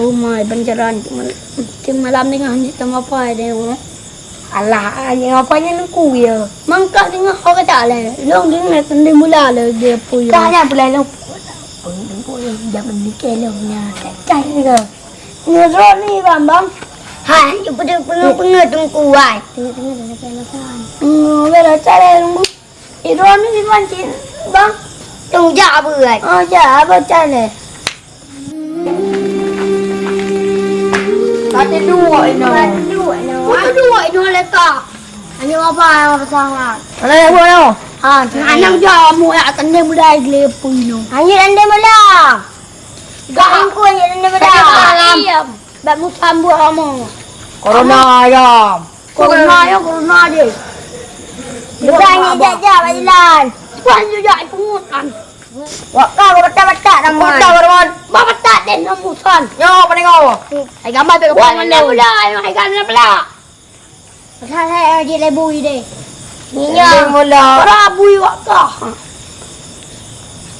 rumah pancaran malam tengah ni tengah apa dia orang. Alah, yang apanya nunggu ya. Mangkak tengah kau kata le. Long tengah tende mula le dia puyu. Dah dah bulan long. Pun jangan nikah longnya. Cai ke. Ngerot ni bang. Ha, ibu dia pengen tunggu ai. Tengah dah kelasan. Bela cara tunggu. Iron ni dipancing bang. Tunggu jap berat. Oh ja, apa cara? Kata dua ini. Dua itu leka. Hanya apa yang sangat. Mana yang buat Ha, anak jamu ya tende mulai gelepu no. Hanya anda mula. Gak aku hanya anda mula. Ayam. Bak musambu kamu. Corona ayam. Corona dia. Bukannya jajah bajilan. Tuan juga ikungutan. Wak kau betak-betak namun. Bapak den namusan. Yo, penengok. Ai gambar pe kapan le pula, ai gambar pula. Saya di lebu ide. Ninya mula. Rabui wak ka.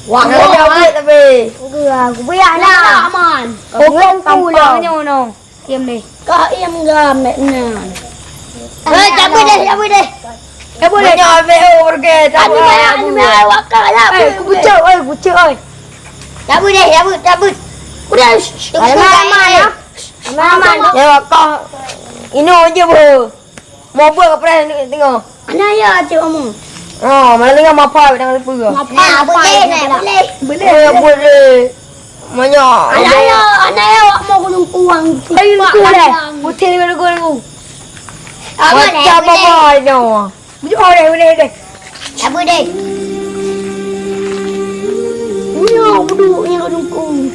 Wak jawab tapi. Aku biar lah. Aman. Kau pula no. Diam deh. Ka im gamet na. Cabut deh. Cabut deh. Jangan pergi. Ani mai wak ka lah. Kucing oi. Cabut. Udah. Aman. Ya kau. Ini aja bu. Mau buat apa ni tengok. Ana ya cik omong. Oh, mana tengok apa dengan apa ke? Boleh. Banyak. Ana ya wak mau gunung kuang. Ayo ku deh. Putih ni gunung. Macam apa ni? Boleh deh. Cabut deh. Ni duduk ni gunung kuang.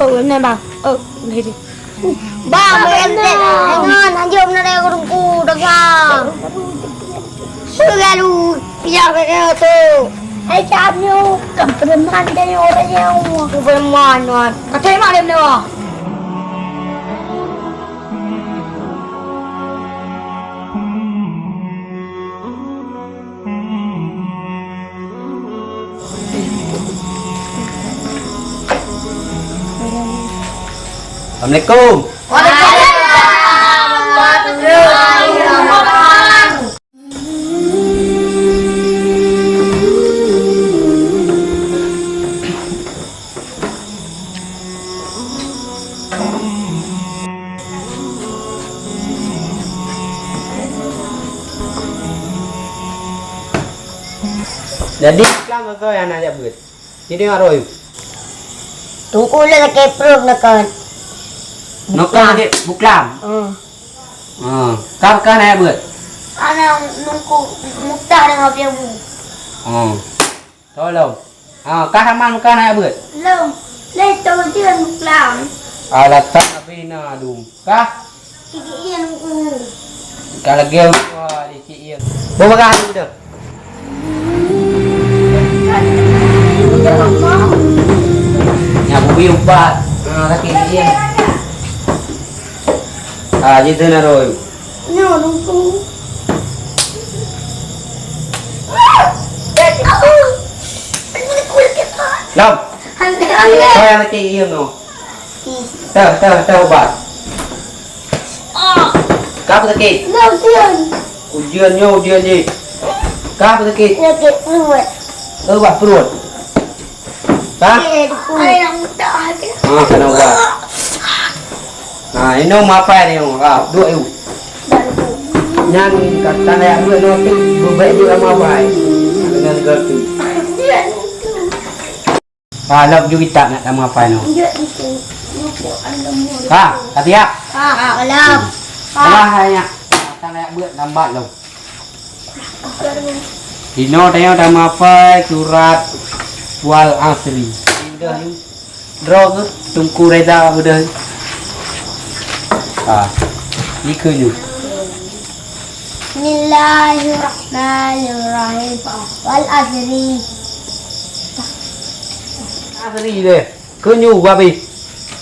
Oh, ni bang. Oh, ni dia. Bang, jangan anjum nak gunungku dengar. Sudah lu biar kena tu. Hai cabnyo, kepreman dia orangnya. Kepreman wan. Kata mak dia mana? Assalamualaikum. Jadi Islam kau yang nak buat. Jadi ngaroy. Tunggu lah keprok nak kan. Nokang dia buklam. Kau kan nak buat. Ana nunggu muktah dengan dia bu. Tolong. Kau haman kan nak buat. Long, le tu dia muklam. Alat tak bina dum. Kah? Kiki dia nunggu. Kalau game wah di cik bawa kah tu dah. Yang bui umpat. Laki dia. Gitu na roy. No, nunggu. Lam. Kau yang laki dia no. Tahu bat. Kau sakit. Ujian je. Kau sakit. Sakit perut. Buat perut. Kah? Ai nak mudah. Kena buat. Ini apa ni? Dua itu. Yang kata nak dua itu berbaik juga apa? Dengan gertu. Lap juga tak nak sama apa ni? Kata ya? Alam. Salah hanya kata nak buat lambat lo. Dino tanya sama apa? Surat wal asri. Dah ni. Draw ke? Tungku reda sudah. Ni kerja. Bismillahirrahmanirrahim. Wal asri. Asri deh. Kerja babi.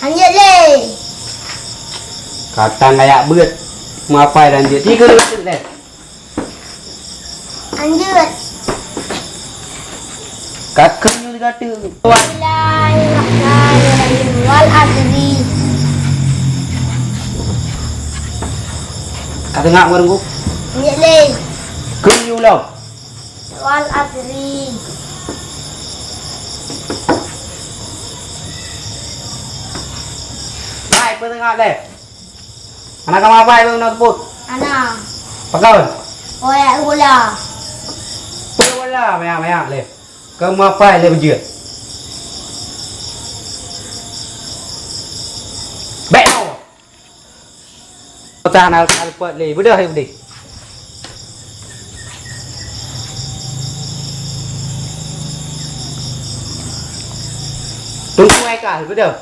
Hanya le. Kata kayak beut. Mapai dan dia. Tiga deh. Anjut. Kata Kenyum kata. Bismillahirrahmanirrahim. Wal asri. Kata ngak merengku. Nyeleh. Kenyum lah. Wal asri. Baik tengah deh. Anak kamu apa yang nak put? Ana. Pakaun. Oh ya gula. Wala maya le. Kamu apa le berjut? Baik. Ta nào put le bữa hay đi. Tunggu ngay cả bữa giờ.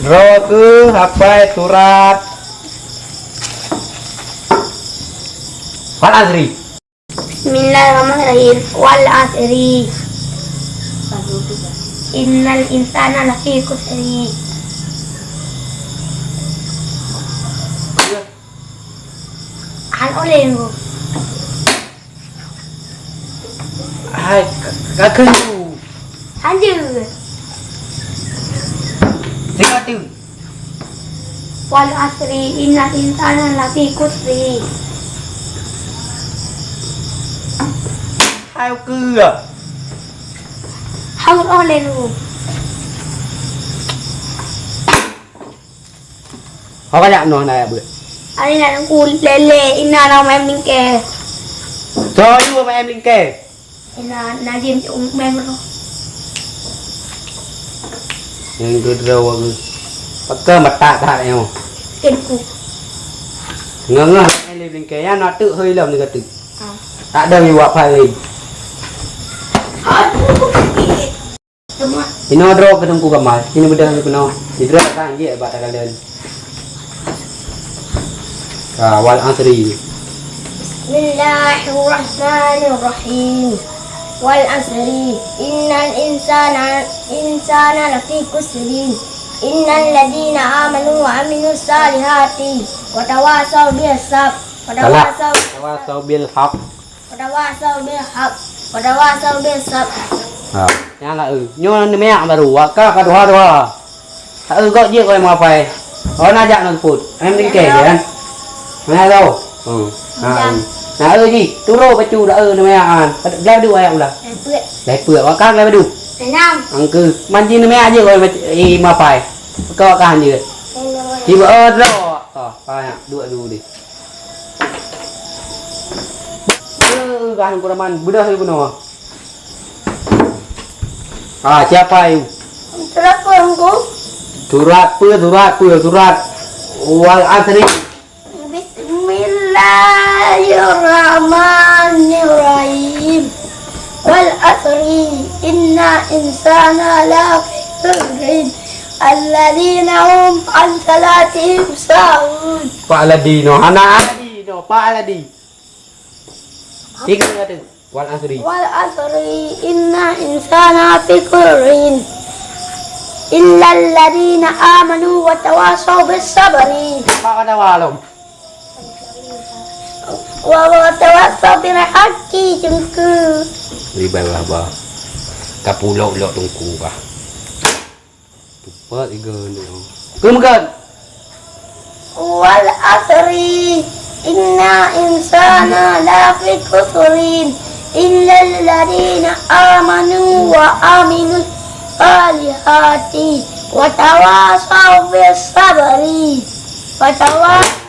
Rồi cứ hafal surat Wal Asri. Bismillahirrahmanirrahim. Wal asri. Innal insana lafi khusri. An oleh lu. Hai các khứ Hadir. Tiga tu. Wal asri innal insana lafi khusri. Hai cứ à. Haur oleh lu. Họ có nhận nó này bữa. Ani na ku lele ina na mem ning ke. Cho yêu mà em linh kề. Ina na jim mem ro. Nhưng cứ râu cứ bắt cơ mặt tạ em không? Ken ku. Ngớ em linh kề nó tự hơi lầm thì tự. Tạ đâu như phải gì. Semua. Ini draw ke tungku kamar. Ini bedah ke no. Di draw kan je bat kalian. Wal asri. Bismillahirrahmanirrahim. Wal asri innal insana lafi khusrin. Innal ladina amanu wa amilus salihati wa tawasaw bis sabr wa Tawasaw bil haq. wa tawasaw bis sabr. Yang là nyo ni mẹ mà rủ các đồ đồ. Gọi gì gọi mà phải. Đó na dạng nó phụt. Em linh kể để ăn. Nghe đâu? Gì? Tu rô bạch chu đã mẹ ăn. Leo đu em là. Để bữa có các leo đu. Để nam. Ăn cư. Man chi mẹ gì gọi mà phải. Có cả gì. Chỉ bữa rô. Phải đu đi. Gan kuraman budak hay buno. Siapa itu? Surat pengku. Surat Wal asri. Bismillahirrahmanirrahim. Wal asri inna insana lafi khusrin. Alladzina hum an salatihim sahun. Pak Aladino, anak Aladino, Pak Aladi. Tiga tu. Wal asri. Wal asri inna insana fi khusrin. Illa alladzina amanu wa tawasaw bis sabri. Pak ada walom. Wa tawasaw bil haqqi jengku. Ribai bah. Kapulok lok tungku bah. Tupat tiga ni. Kemudian. Wal asri inna insana lafi khusrin. Illa alladzina amanu wa amilus salihati wa tawasaw bis sabri. Wa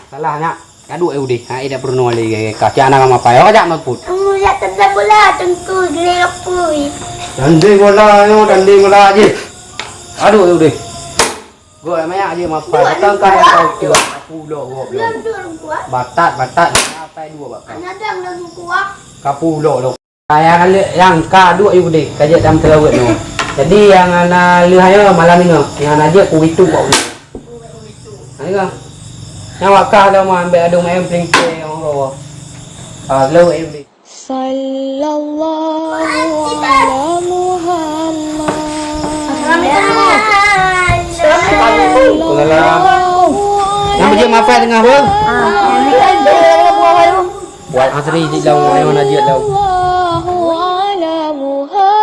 Salahnya. Kadu eu di. Hai dah perlu lagi. Kakak anak apa ya? Kajak nak put. Kamu lihat tanda bola tengku gelepui. Danding bola je. Aduh eu di. Gua maya je apa? Datang kaya kau kira. Kapulo gua. Batat. Apa dua bakat. Ada yang kuat. Kapulo lo. Kaya kali yang kadu eu di. Kajak dalam terawat no. Jadi yang anak lihaya malam ini. Yang anak dia kuitu kau. Ini kan. Yang wakah dah mau ambil adung em pringke orang rawa. Lo em di. Sallallahu ala Muhammad. Assalamualaikum. Yang macam apa tengah bang? Ini kan dia buat buat asri di dalam ayo najat lau. Allahu ala Muhammad.